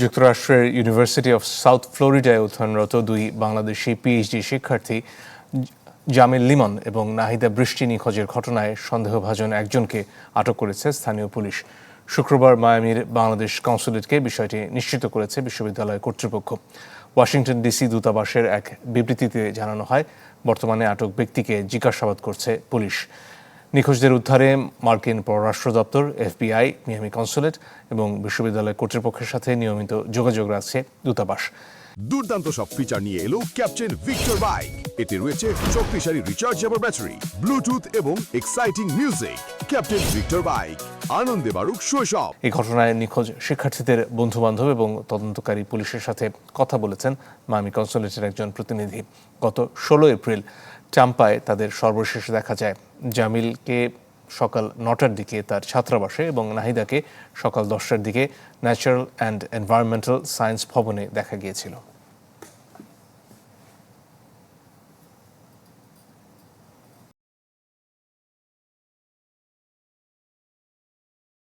যুক্তরাষ্ট্রের university of south ফ্লোরিডায় অধ্যয়নরত দুই বাংলাদেশি পিএইচডি শিক্ষার্থী জামিল লিমন এবং নাহিদা বৃষ্টি নিখোঁজের ঘটনায় সন্দেহভাজন একজনকে আটক করেছে স্থানীয় পুলিশ। শুক্রবার মায়ামির বাংলাদেশ কনস্যুলেটকে বিষয়টি নিশ্চিত করেছে বিশ্ববিদ্যালয় কর্তৃপক্ষ। ওয়াশিংটন ডিসি দূতাবাসের এক বিবৃতিতে জানানো হয়, বর্তমানে আটক ব্যক্তিকে জিজ্ঞাসাবাদ করছে পুলিশ। নিখোঁজদের উদ্ধারে মার্কিন পররাষ্ট্র দপ্তর, এফবিআই, মিয়ামি কনস্যুলেট এবং বিশ্ববিদ্যালয় কর্তৃপক্ষের সাথে নিয়মিত যোগাযোগ রাখছে দূতাবাস। দুর্দান্ত সব ফিচার নিয়ে এলো ক্যাপ্টেন ভিক্টর বাইক। এতে রয়েছে শক্তিশালী রিচার্জেবল ব্যাটারি, ব্লুটুথ এবং exciting music. Captain Victor bike, আনন্দে বাড়ুক শৈশব। এই ঘটনায় নিখোঁজ শিক্ষার্থীদের বন্ধুবান্ধব এবং তদন্তকারী পুলিশের সাথে কথা বলেছেন মায়ামি কনস্যুলেটের একজন প্রতিনিধি। গত 16 এপ্রিল টাম্পায় তাদের সর্বশেষ দেখা যায়। জামিলকে সকাল 9টার দিকে তার ছাত্রাবাসে এবং নাহিদাকে সকাল 10টার দিকে ন্যাচারাল অ্যান্ড এনভায়রনমেন্টাল সায়েন্স ভবনে দেখা গিয়েছিল।